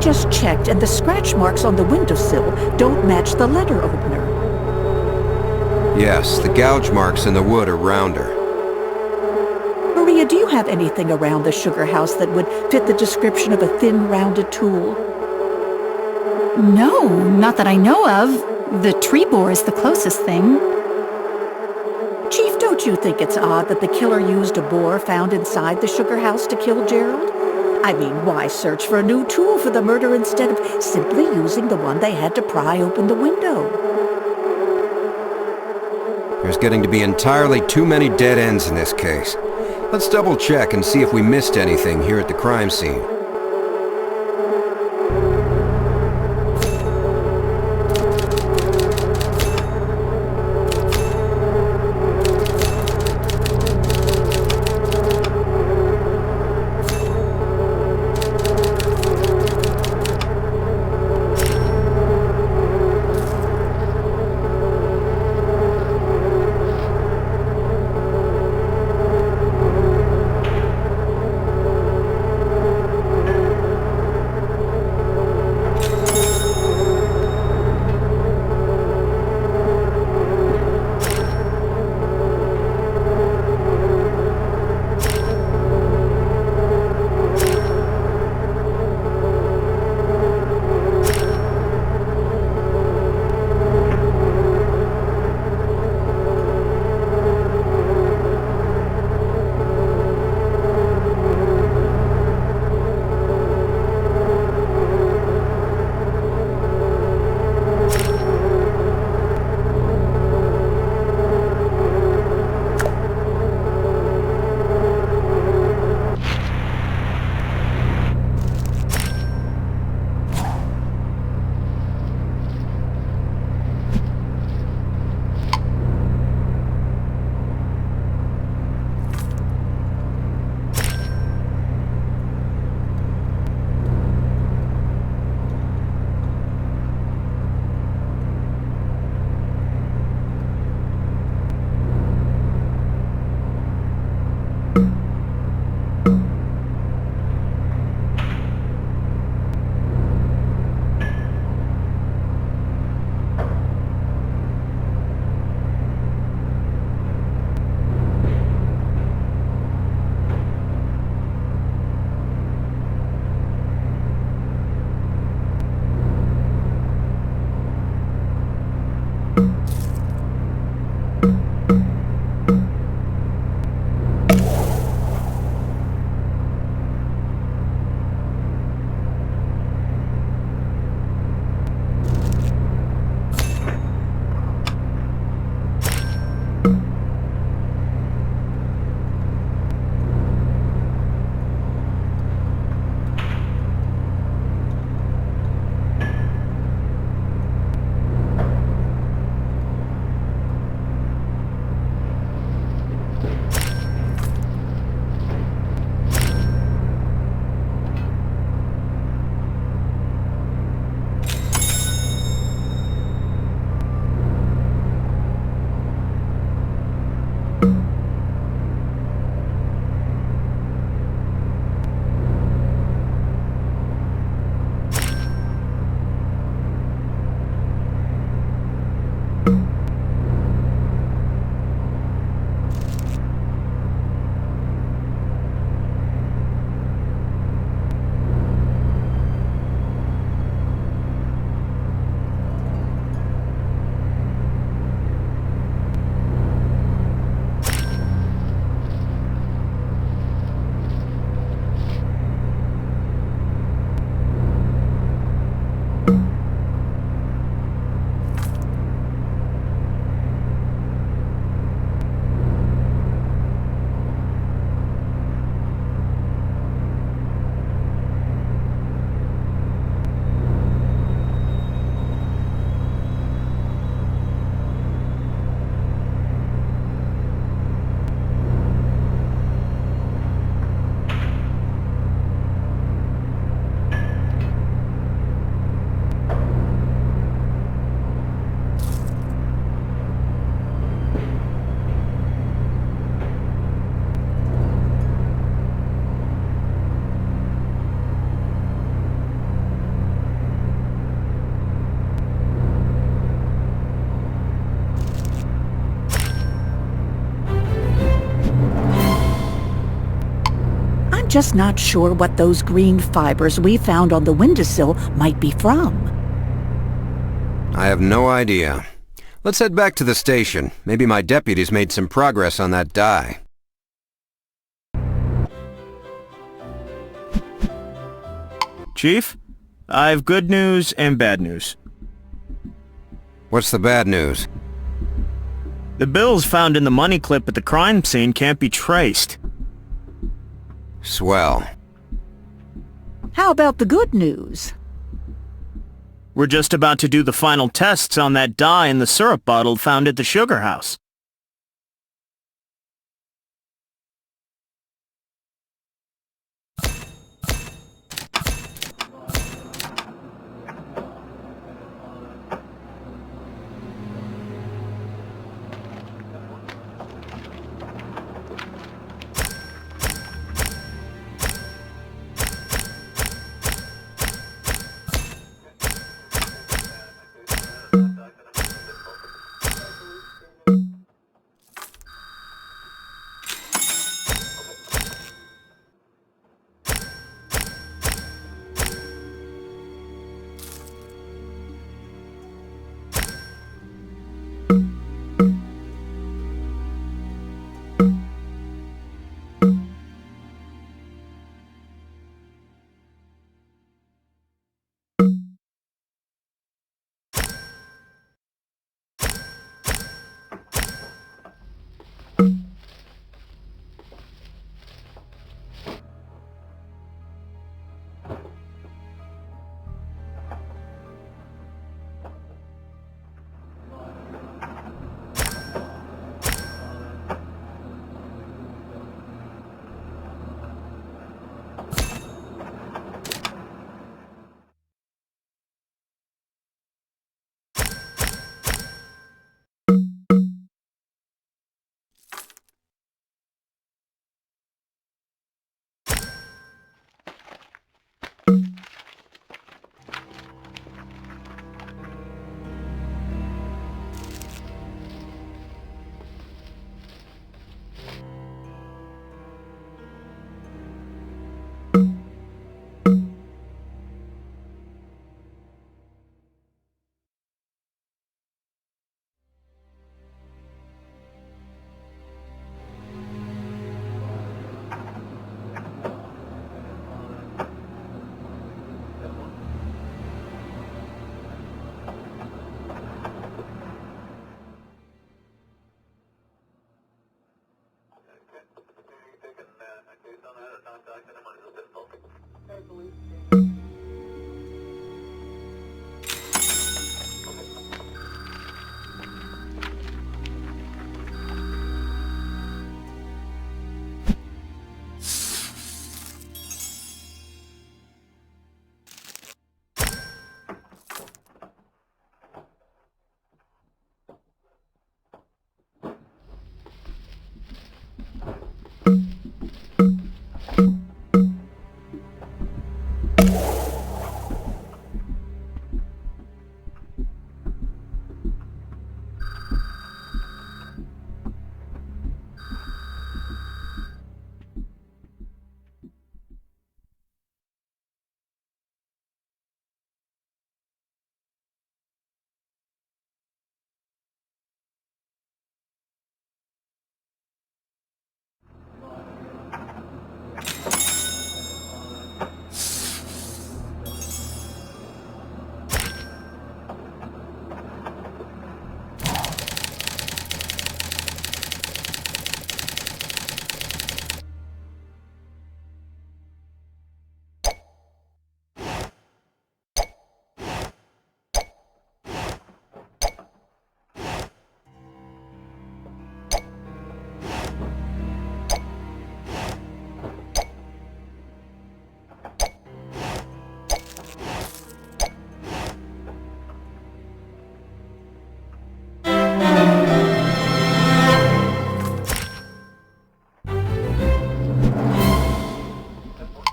just checked, and the scratch marks on the windowsill don't match the letter opener. Yes, the gouge marks in the wood are rounder. Maria, do you have anything around the sugar house that would fit the description of a thin, rounded tool? No, not that I know of. The tree bore is the closest thing. Chief, don't you think it's odd that the killer used a boar found inside the sugar house to kill Gerald? I mean, why search for a new tool for the murder instead of simply using the one they had to pry open the window? There's getting to be entirely too many dead ends in this case. Let's double check and see if we missed anything here at the crime scene. just not sure what those green fibers we found on the windowsill might be from. I have no idea. Let's head back to the station. Maybe my deputies made some progress on that dye. Chief, I've good news and bad news. What's the bad news? The bills found in the money clip at the crime scene can't be traced. Swell. How about the good news? We're just about to do the final tests on that dye in the syrup bottle found at the sugar house.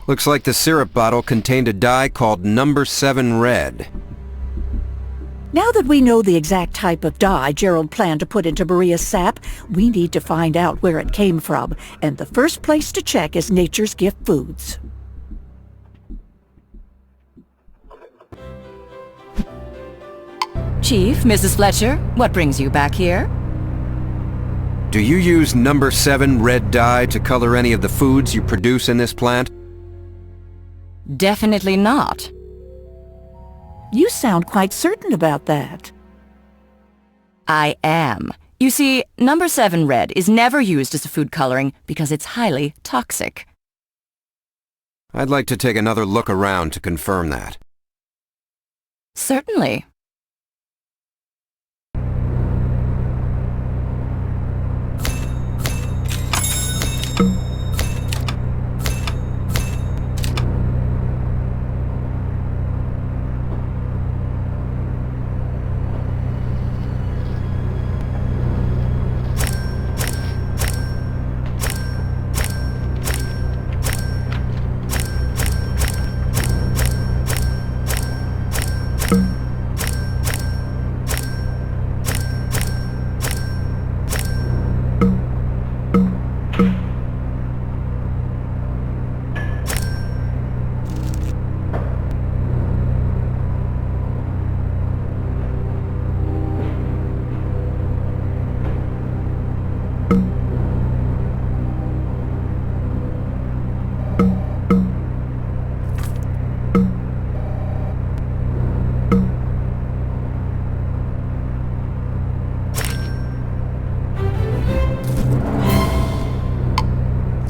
Looks like the syrup bottle contained a dye called number 7 red. Now that we know the exact type of dye Gerald planned to put into Maria's sap, we need to find out where it came from, and the first place to check is Nature's Gift Foods. Chief, Mrs. Fletcher, what brings you back here? Do you use number 7 red dye to color any of the foods you produce in this plant? Definitely not. You sound quite certain about that. I am. You see, number 7 red is never used as a food coloring because it's highly toxic. I'd like to take another look around to confirm that. Certainly.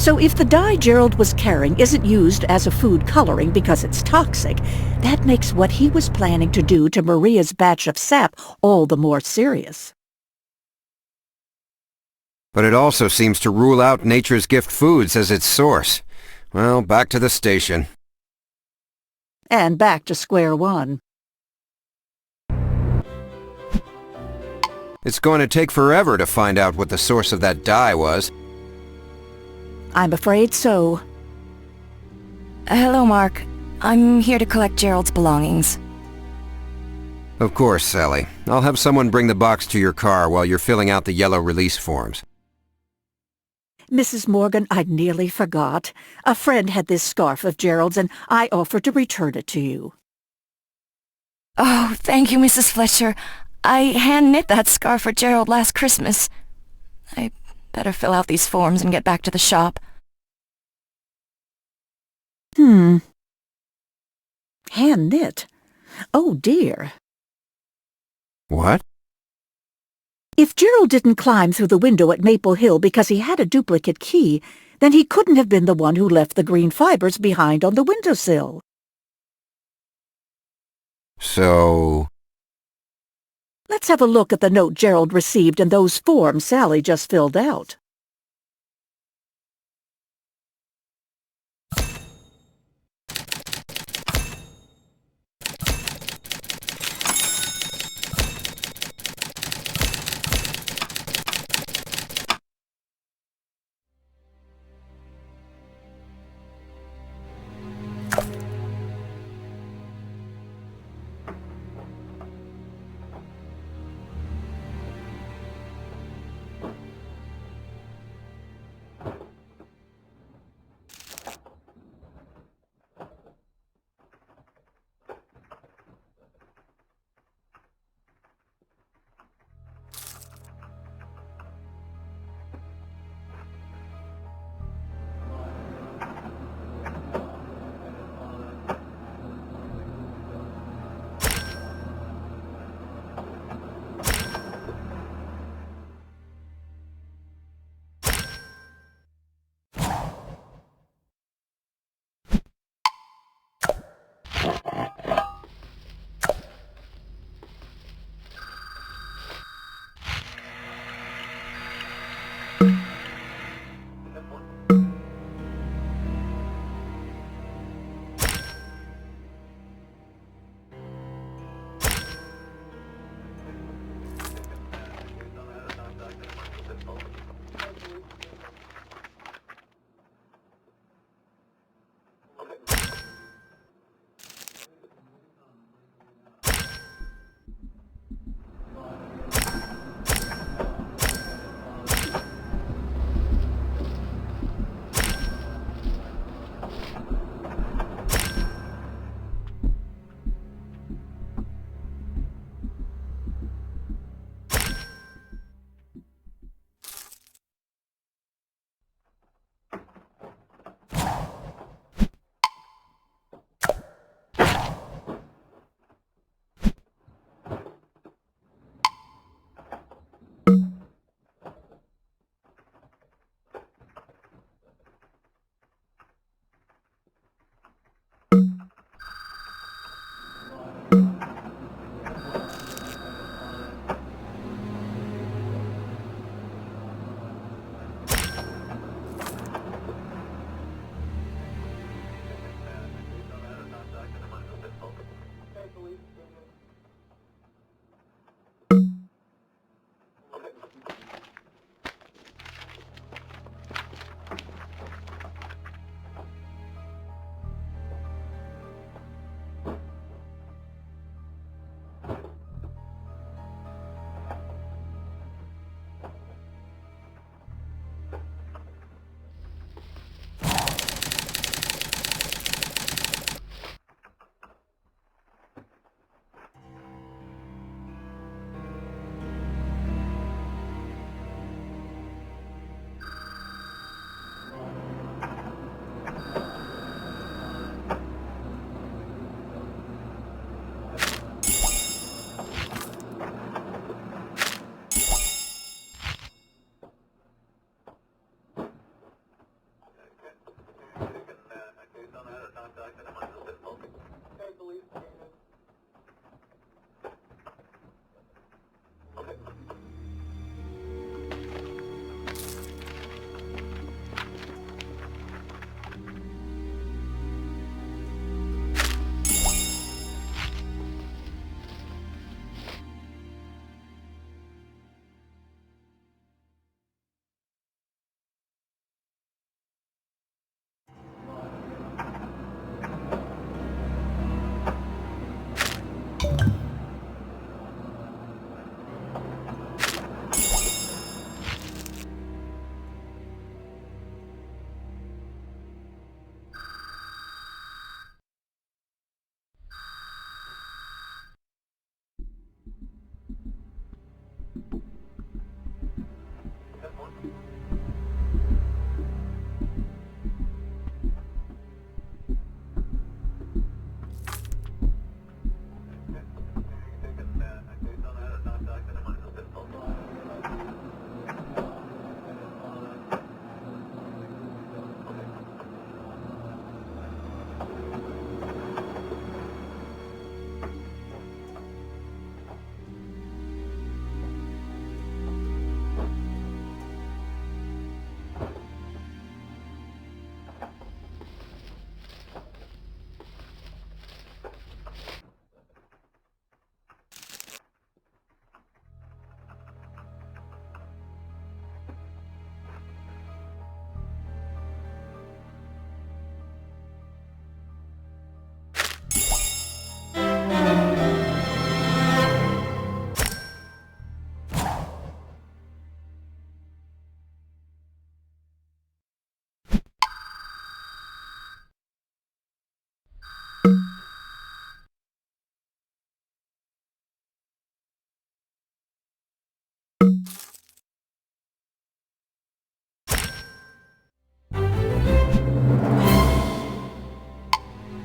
So if the dye Gerald was carrying isn't used as a food coloring because it's toxic, that makes what he was planning to do to Maria's batch of sap all the more serious. But it also seems to rule out Nature's Gift Foods as its source. Well, back to the station. And back to square one. It's going to take forever to find out what the source of that dye was. I'm afraid so. Hello, Mark. I'm here to collect Gerald's belongings. Of course, Sally. I'll have someone bring the box to your car while you're filling out the yellow release forms. Mrs. Morgan, I nearly forgot. A friend had this scarf of Gerald's and I offered to return it to you. Oh, thank you, Mrs. Fletcher. I hand-knit that scarf for Gerald last Christmas. I better fill out these forms and get back to the shop. Hand-knit? Oh, dear. What? If Gerald didn't climb through the window at Maple Hill because he had a duplicate key, then he couldn't have been the one who left the green fibers behind on the windowsill. So... Let's have a look at the note Gerald received and those forms Sally just filled out.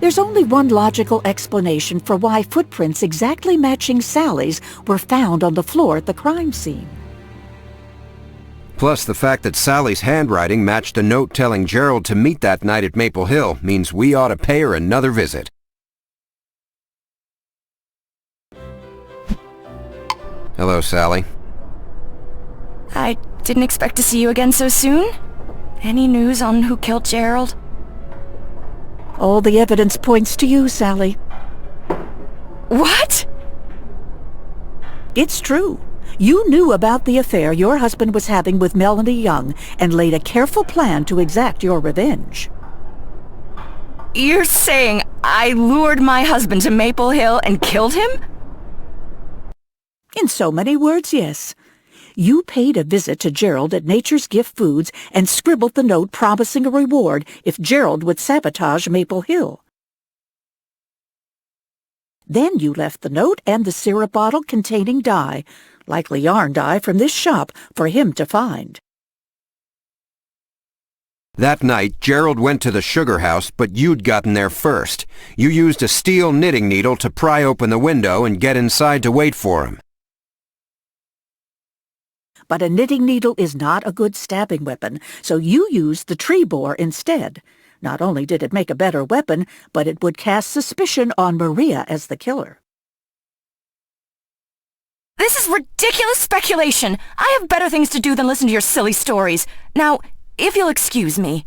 There's only one logical explanation for why footprints exactly matching Sally's were found on the floor at the crime scene. Plus, the fact that Sally's handwriting matched a note telling Gerald to meet that night at Maple Hill means we ought to pay her another visit. Hello, Sally. I didn't expect to see you again so soon. Any news on who killed Gerald? All the evidence points to you, Sally. What? It's true. You knew about the affair your husband was having with Melanie Young and laid a careful plan to exact your revenge. You're saying I lured my husband to Maple Hill and killed him? In so many words, yes. You paid a visit to Gerald at Nature's Gift Foods and scribbled the note promising a reward if Gerald would sabotage Maple Hill. Then you left the note and the syrup bottle containing dye, likely yarn dye from this shop, for him to find. That night, Gerald went to the sugar house, but you'd gotten there first. You used a steel knitting needle to pry open the window and get inside to wait for him. But a knitting needle is not a good stabbing weapon, so you used the tree boar instead. Not only did it make a better weapon, but it would cast suspicion on Maria as the killer. This is ridiculous speculation. I have better things to do than listen to your silly stories. Now, if you'll excuse me.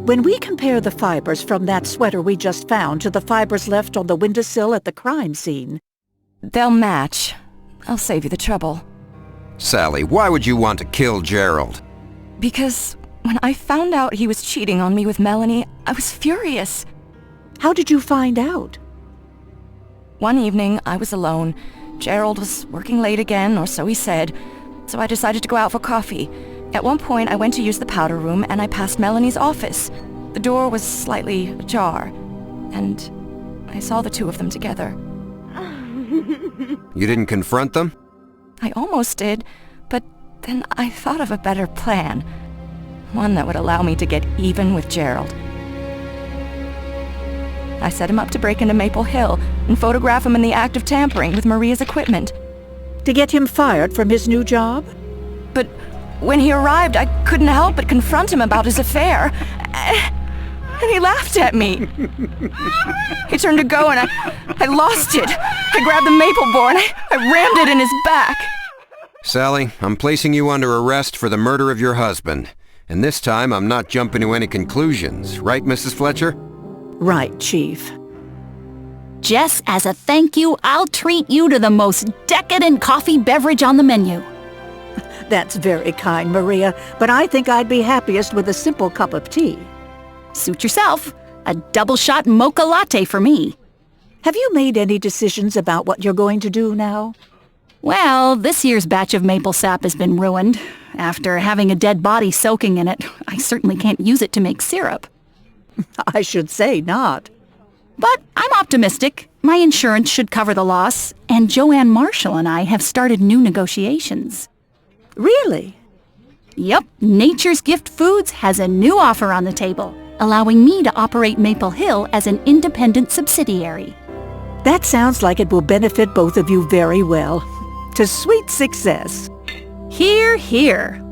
When we compare the fibers from that sweater we just found to the fibers left on the windowsill at the crime scene... They'll match. I'll save you the trouble. Sally, why would you want to kill Gerald? Because when I found out he was cheating on me with Melanie, I was furious. How did you find out? One evening, I was alone. Gerald was working late again, or so he said, so I decided to go out for coffee. At one point, I went to use the powder room, and I passed Melanie's office. The door was slightly ajar, and I saw the two of them together. You didn't confront them? I almost did, but then I thought of a better plan. One that would allow me to get even with Gerald. I set him up to break into Maple Hill and photograph him in the act of tampering with Maria's equipment. To get him fired from his new job? But when he arrived, I couldn't help but confront him about his affair. And he laughed at me. He turned to go and I lost it. I grabbed the maple boar and I rammed it in his back. Sally, I'm placing you under arrest for the murder of your husband. And this time I'm not jumping to any conclusions. Right, Mrs. Fletcher? Right, Chief. Jess, as a thank you, I'll treat you to the most decadent coffee beverage on the menu. That's very kind, Maria, but I think I'd be happiest with a simple cup of tea. Suit yourself. A double-shot mocha latte for me. Have you made any decisions about what you're going to do now? Well, this year's batch of maple sap has been ruined. After having a dead body soaking in it, I certainly can't use it to make syrup. I should say not. But I'm optimistic. My insurance should cover the loss, and Joanne Marshall and I have started new negotiations. Really? Yep, Nature's Gift Foods has a new offer on the table, allowing me to operate Maple Hill as an independent subsidiary. That sounds like it will benefit both of you very well. To sweet success. Hear, hear.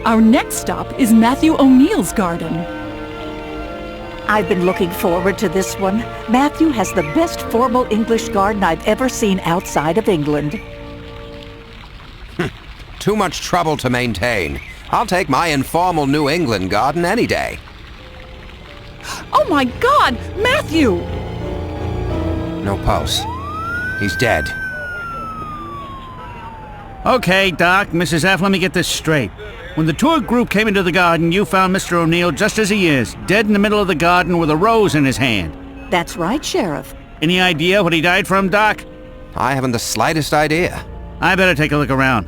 Our next stop is Matthew O'Neill's garden. I've been looking forward to this one. Matthew has the best formal English garden I've ever seen outside of England. Too much trouble to maintain. I'll take my informal New England garden any day. Oh my God! Matthew! No pulse. He's dead. Okay, Doc, Mrs. F., let me get this straight. When the tour group came into the garden, you found Mr. O'Neill just as he is, dead in the middle of the garden with a rose in his hand. That's right, Sheriff. Any idea what he died from, Doc? I haven't the slightest idea. I better take a look around.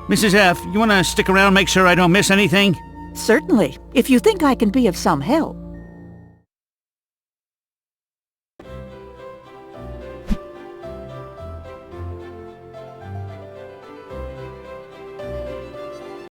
Mrs. F., you want to stick around and make sure I don't miss anything? Certainly, if you think I can be of some help.